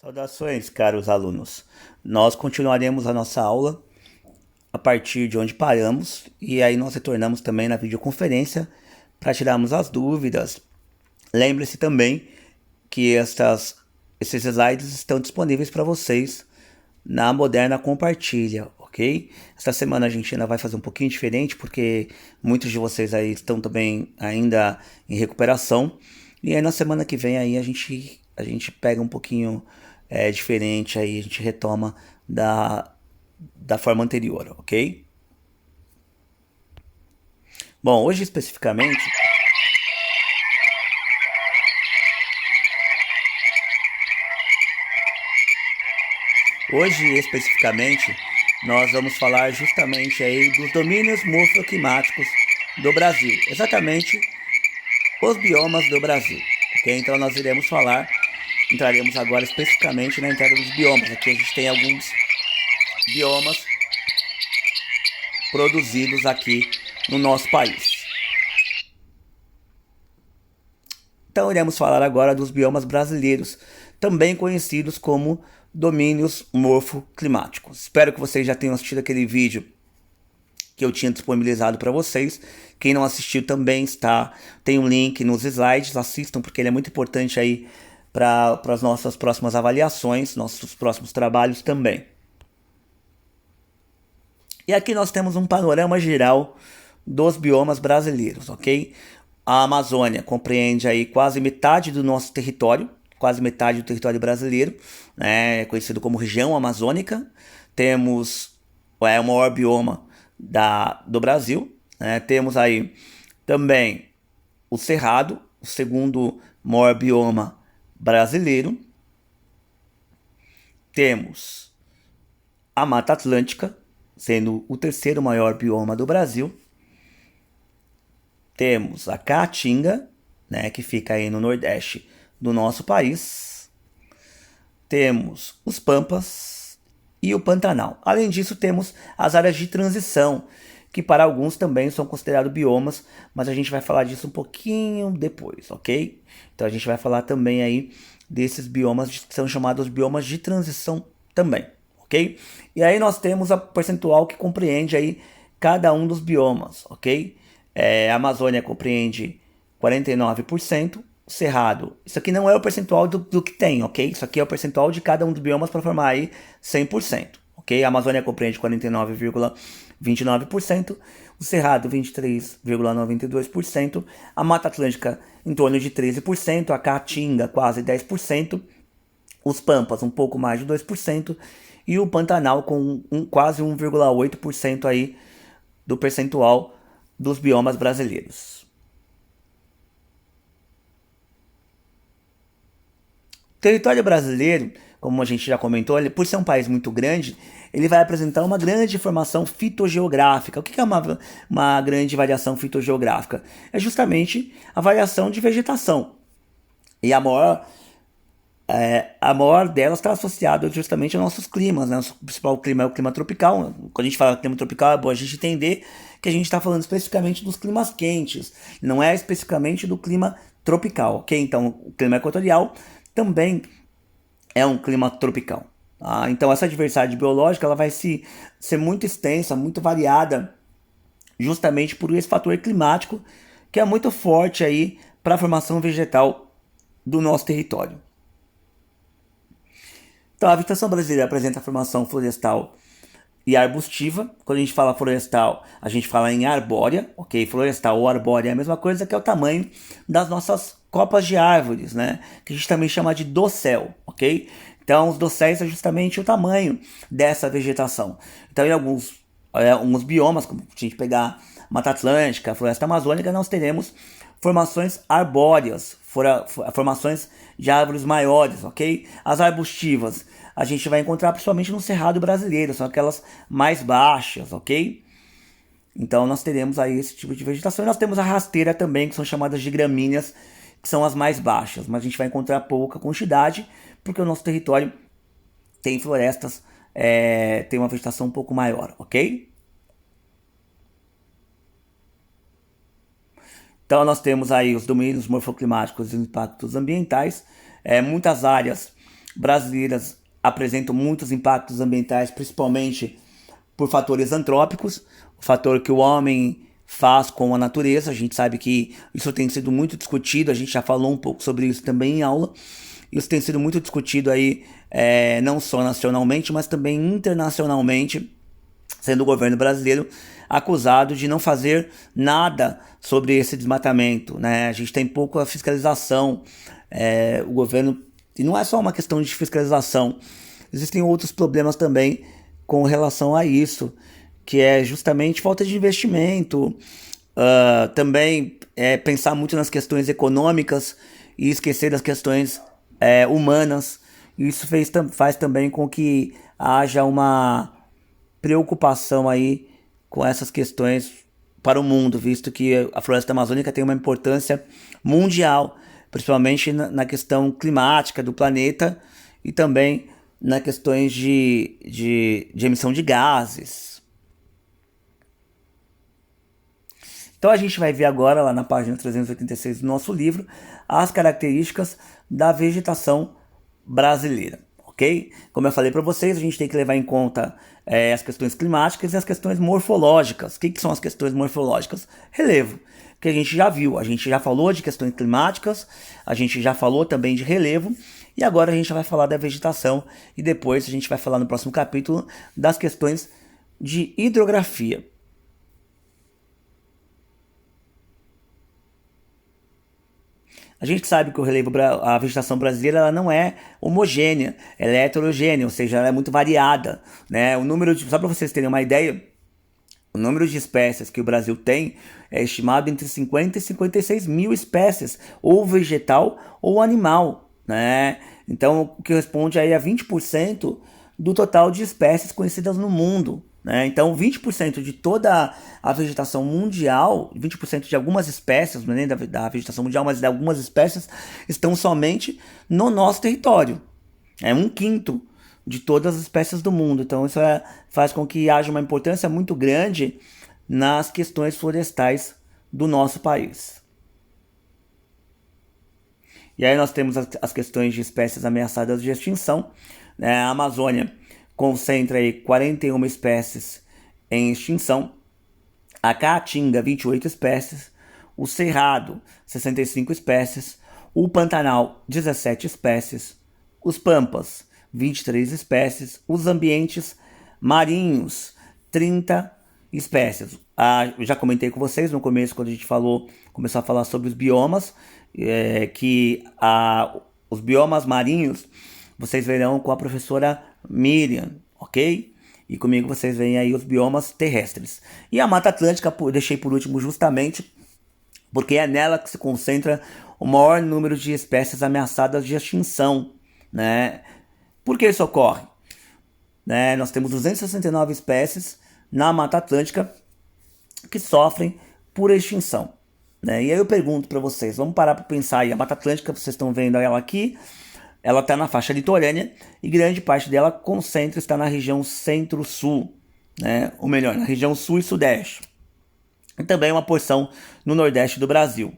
Saudações, caros alunos. Nós continuaremos a nossa aula a partir de onde paramos e aí nós retornamos também na videoconferência para tirarmos as dúvidas. Lembre-se também que esses slides estão disponíveis para vocês na Moderna Compartilha, ok? Esta semana a gente ainda vai fazer um pouquinho diferente porque muitos de vocês aí estão também ainda em recuperação. E aí na semana que vem aí a gente pega um pouquinho diferente, aí a gente retoma da forma anterior, ok? Bom, hoje especificamente, nós vamos falar justamente aí dos domínios morfoclimáticos do Brasil, exatamente os biomas do Brasil, ok? Então entraremos agora especificamente na entrada dos biomas. Aqui a gente tem alguns biomas produzidos aqui no nosso país. Então iremos falar agora dos biomas brasileiros, também conhecidos como domínios morfoclimáticos. Espero que vocês já tenham assistido aquele vídeo que eu tinha disponibilizado para vocês. Quem não assistiu também tem um link nos slides, assistam porque ele é muito importante aí para as nossas próximas avaliações, nossos próximos trabalhos também. E aqui nós temos um panorama geral dos biomas brasileiros, ok? A Amazônia compreende aí quase metade do nosso território, quase metade do território brasileiro, né? É conhecido como região amazônica. Temos o maior bioma do Brasil, né? Temos aí também o Cerrado, o segundo maior bioma brasileiro. Temos a Mata Atlântica, sendo o terceiro maior bioma do Brasil. Temos a Caatinga, né, que fica aí no nordeste do nosso país. Temos os Pampas e o Pantanal. Além disso, temos as áreas de transição, que para alguns também são considerados biomas, mas a gente vai falar disso um pouquinho depois, ok? Então a gente vai falar também aí desses biomas que são chamados biomas de transição também, ok? E aí nós temos a percentual que compreende aí cada um dos biomas, ok? A Amazônia compreende 49%, o Cerrado, isso aqui não é o percentual do que tem, ok? Isso aqui é o percentual de cada um dos biomas para formar aí 100%, ok? A Amazônia compreende 49,29%, o Cerrado 23,92%, a Mata Atlântica em torno de 13%, a Caatinga quase 10%, os Pampas um pouco mais de 2% e o Pantanal com quase 1,8% aí do percentual dos biomas brasileiros. O território brasileiro, como a gente já comentou, por ser um país muito grande, ele vai apresentar uma grande formação fitogeográfica. O que é uma grande variação fitogeográfica? É justamente a variação de vegetação. E a maior delas está associada justamente aos nossos climas, né? O principal clima é o clima tropical. Quando a gente fala clima tropical, é bom a gente entender que a gente está falando especificamente dos climas quentes, não é especificamente do clima tropical, ok? Então, o clima equatorial também é um clima tropical. Tá? Então, essa diversidade biológica ela vai ser muito extensa, muito variada, justamente por esse fator climático que é muito forte aí para a formação vegetal do nosso território. Então, a vegetação brasileira apresenta a formação florestal e arbustiva. Quando a gente fala florestal, a gente fala em arbórea, ok? Florestal ou arbórea é a mesma coisa, que é o tamanho das nossas copas de árvores, né? Que a gente também chama de dossel, ok? Então, os dosséis é justamente o tamanho dessa vegetação. Então, em alguns biomas, como a gente pegar Mata Atlântica, Floresta Amazônica, nós teremos formações arbóreas, formações de árvores maiores, ok? As arbustivas a gente vai encontrar principalmente no Cerrado brasileiro, são aquelas mais baixas, ok? Então nós teremos aí esse tipo de vegetação. E nós temos a rasteira também, que são chamadas de gramíneas, que são as mais baixas, mas a gente vai encontrar pouca quantidade, porque o nosso território tem florestas, tem uma vegetação um pouco maior, ok? Então nós temos aí os domínios morfoclimáticos e impactos ambientais. Muitas áreas brasileiras apresentam muitos impactos ambientais, principalmente por fatores antrópicos, o fator que o homem faz com a natureza. A gente sabe que isso tem sido muito discutido, a gente já falou um pouco sobre isso também em aula. Isso tem sido muito discutido aí, não só nacionalmente, mas também internacionalmente, sendo o governo brasileiro acusado de não fazer nada sobre esse desmatamento, né? A gente tem pouca fiscalização, o governo, e não é só uma questão de fiscalização, existem outros problemas também com relação a isso, que é justamente falta de investimento, também pensar muito nas questões econômicas e esquecer das questões humanas. Isso faz também com que haja uma preocupação aí com essas questões para o mundo, visto que a floresta amazônica tem uma importância mundial, principalmente na questão climática do planeta e também nas questões de emissão de gases. Então a gente vai ver agora, lá na página 386 do nosso livro, as características da vegetação brasileira, ok? Como eu falei para vocês, a gente tem que levar em conta as questões climáticas e as questões morfológicas. O que são as questões morfológicas? Relevo, que a gente já viu, a gente já falou de questões climáticas, a gente já falou também de relevo, e agora a gente vai falar da vegetação, e depois a gente vai falar no próximo capítulo das questões de hidrografia. A gente sabe que a vegetação brasileira ela não é homogênea, ela é heterogênea, ou seja, ela é muito variada, né? Só para vocês terem uma ideia, o número de espécies que o Brasil tem é estimado entre 50 e 56 mil espécies, ou vegetal ou animal, né? Então, o que responde aí a 20% do total de espécies conhecidas no mundo, né? Então, 20% de toda a vegetação mundial, 20% de algumas espécies, não é nem da vegetação mundial, mas de algumas espécies, estão somente no nosso território. É 1/5 de todas as espécies do mundo. Então, isso faz com que haja uma importância muito grande nas questões florestais do nosso país. E aí nós temos as questões de espécies ameaçadas de extinção, né? A Amazônia concentra aí 41 espécies em extinção, a Caatinga 28 espécies, o Cerrado 65 espécies, o Pantanal 17 espécies, os Pampas 23 espécies, os ambientes marinhos 30 espécies. Eu já comentei com vocês no começo, quando a gente começou a falar sobre os biomas, os biomas marinhos vocês verão com a professora Miriam, ok? E comigo vocês veem aí os biomas terrestres. E a Mata Atlântica eu deixei por último justamente porque é nela que se concentra o maior número de espécies ameaçadas de extinção, né? Por que isso ocorre? Né? Nós temos 269 espécies na Mata Atlântica que sofrem por extinção, né? E aí eu pergunto para vocês, vamos parar para pensar aí, a Mata Atlântica, vocês estão vendo ela aqui, ela está na faixa litorânea e grande parte dela está na região centro-sul, né? Ou melhor, na região sul e sudeste. E também uma porção no nordeste do Brasil.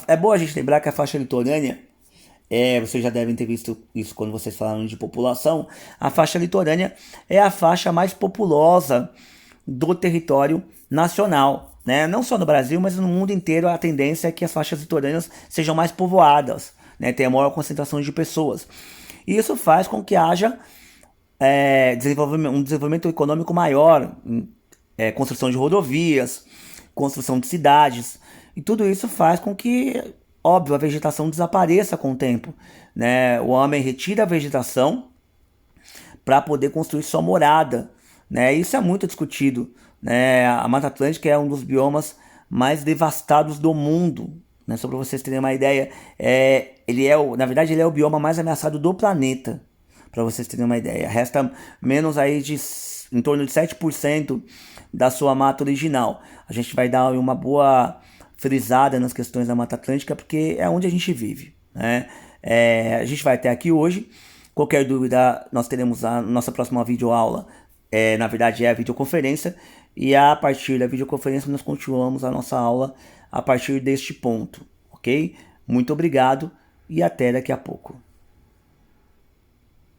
É bom a gente lembrar que a faixa litorânea, vocês já devem ter visto isso quando vocês falaram de população, a faixa litorânea é a faixa mais populosa do território nacional, né? Não só no Brasil, mas no mundo inteiro a tendência é que as faixas litorâneas sejam mais povoadas, né? Tem a maior concentração de pessoas. E isso faz com que haja um desenvolvimento econômico maior, construção de rodovias, construção de cidades, e tudo isso faz com que, óbvio, a vegetação desapareça com o tempo, né? O homem retira a vegetação para poder construir sua morada, né? Isso é muito discutido, né? A Mata Atlântica é um dos biomas mais devastados do mundo, né? Só para vocês terem uma ideia, na verdade ele é o bioma mais ameaçado do planeta, para vocês terem uma ideia. Resta menos aí em torno de 7% da sua mata original. A gente vai dar uma boa frisada nas questões da Mata Atlântica, porque é onde a gente vive, né? A gente vai até aqui hoje. Qualquer dúvida, nós teremos a nossa próxima videoaula. Na verdade é a videoconferência, e a partir da videoconferência nós continuamos a nossa aula a partir deste ponto, ok? Muito obrigado e até daqui a pouco.